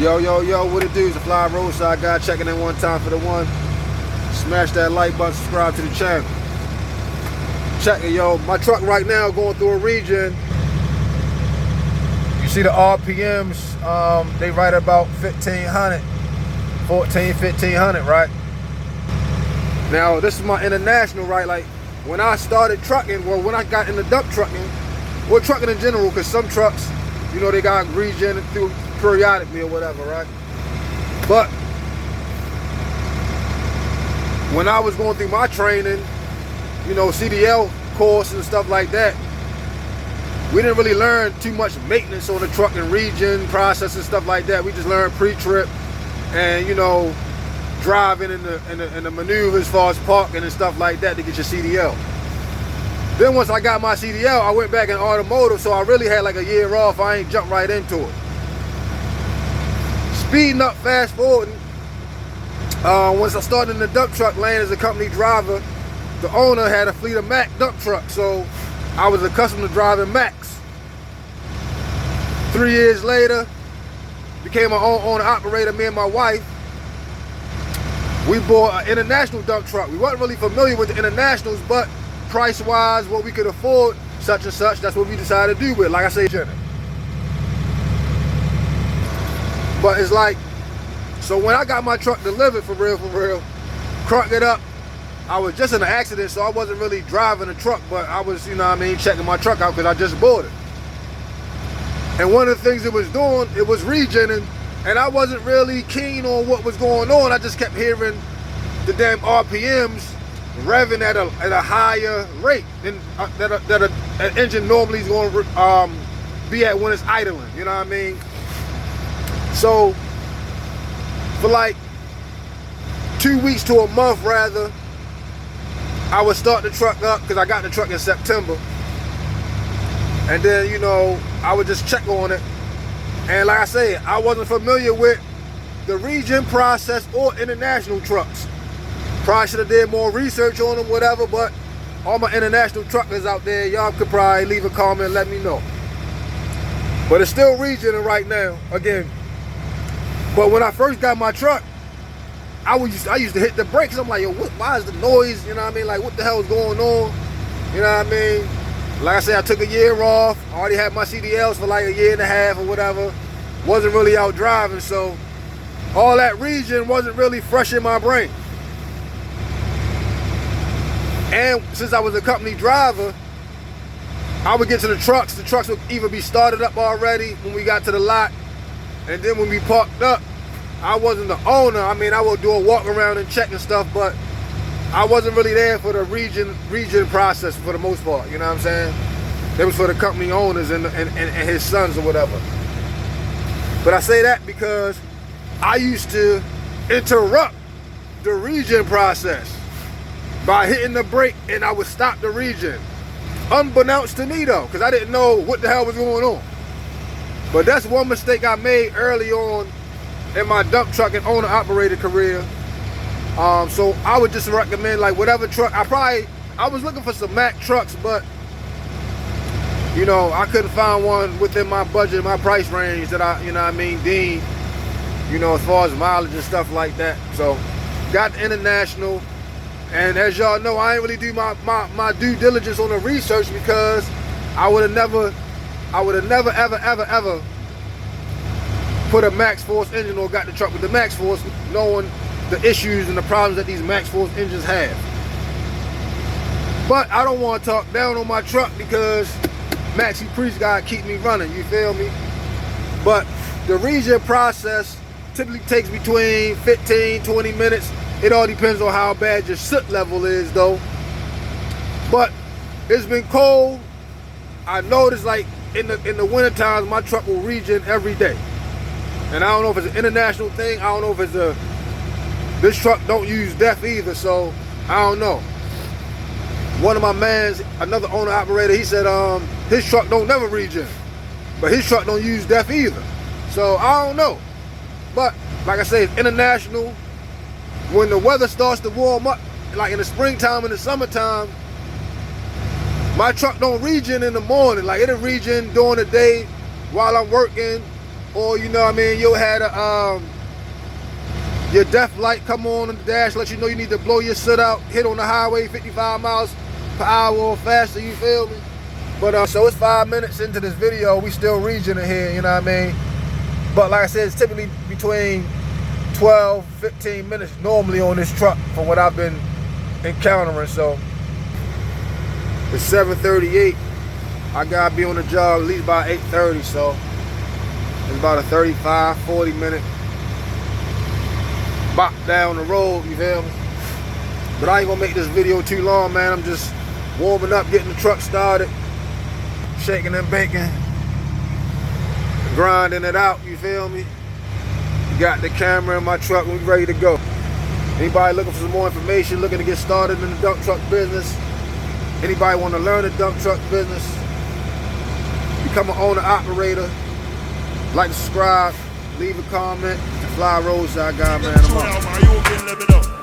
Yo, what it do? It's a fly roadside guy checking in one time for the one. Smash that like button, subscribe to the channel. Check it, yo. My truck right now going through a region. You see the RPMs, they right about 1,500, 1,500, right? Now, this is my international, right? Like, when I started trucking, well, when I got into dump trucking, well, trucking in general, because some trucks, you know, they got regen through periodically or whatever, right? But when I was going through my training, you know, CDL course and stuff like that, we didn't really learn too much maintenance on the truck and regen process and stuff like that. We just learned pre-trip and, you know, driving in the maneuvers as far as parking and stuff like that to get your CDL. Then once I got my CDL, I went back in automotive, so I really had like a year off. I ain't jumped right into it. Speeding up, fast forwarding, once I started in the dump truck lane as a company driver, the owner had a fleet of Mack dump trucks, so I was accustomed to driving Macks. 3 years later, became my own owner operator, me and my wife. We bought an international dump truck. We weren't really familiar with the internationals, but price-wise, what we could afford, such and such, that's what we decided to do with, like I say, Jenny. But it's like, so when I got my truck delivered, for real, cranked it up, I was just in an accident, so I wasn't really driving the truck, but I was, you know what I mean, checking my truck out because I just bought it. And one of the things it was doing, it was regenning, and I wasn't really keen on what was going on. I just kept hearing the damn RPMs revving at a higher rate than that an engine normally is going to be at when it's idling, you know what I mean? So for like 2 weeks to a month rather, I would start the truck up because I got the truck in September. And then, you know, I would just check on it. And like I said, I wasn't familiar with the regen process or international trucks. Probably should have did more research on them, whatever, but all my international truckers out there, y'all could probably leave a comment and let me know. But it's still regening right now, again. But when I first got my truck, I used to hit the brakes. I'm like, yo, why is the noise? You know what I mean? Like, what the hell is going on? You know what I mean? Like I said, I took a year off. I already had my CDLs for like a year and a half or whatever. Wasn't really out driving, so all that regen wasn't really fresh in my brain. And since I was a company driver, I would get to the trucks would either be started up already when we got to the lot, and then when we parked up, I wasn't the owner. I mean, I would do a walk around and check and stuff, but I wasn't really there for the regen process for the most part, you know what I'm saying? It was for the company owners and his sons or whatever. But I say that because I used to interrupt the regen process by hitting the brake, and I would stop the regen. Unbeknownst to me though, because I didn't know what the hell was going on. But that's one mistake I made early on in my dump truck and owner operator career. So I would just recommend like whatever truck, I was looking for some Mack trucks, but you know, I couldn't find one within my budget, my price range that I, you know what I mean, deemed, you know, as far as mileage and stuff like that. So got the international. And as y'all know, I ain't really do my due diligence on the research because I would have never ever put a Max Force engine or got the truck with the Max Force knowing the issues and the problems that these Max Force engines have. But I don't want to talk down on my truck because Maxi Priest gotta keep me running, you feel me? But the regen process typically takes between 15-20 minutes. It all depends on how bad your soot level is though. But it's been cold. I noticed like in the winter times my truck will regen every day. And I don't know if it's an international thing. I don't know if it's this truck don't use DEF either, so I don't know. One of my mans, another owner operator, he said his truck don't never regen, but his truck don't use DEF either. So I don't know. But like I say, it's international. When the weather starts to warm up, like in the springtime and the summertime, my truck don't regen in the morning. Like it'll regen during the day while I'm working, or you know what I mean, you'll have your death light come on the dash, let you know you need to blow your soot out, hit on the highway 55 miles per hour or faster, you feel me? But so it's 5 minutes into this video, we still regening here, you know what I mean? But like I said, it's typically between 12, 15 minutes normally on this truck from what I've been encountering. So it's 7:38. I gotta be on the job at least by 8:30, so it's about a 35, 40 minute bop down the road, you feel me? But I ain't gonna make this video too long, man. I'm just warming up, getting the truck started, shaking and baking, grinding it out, you feel me? Got the camera in my truck and we ready to go. Anybody looking for some more information, looking to get started in the dump truck business, anybody want to learn the dump truck business, become an owner operator, like to subscribe, leave a comment, and fly roadside guy, man. I'm out.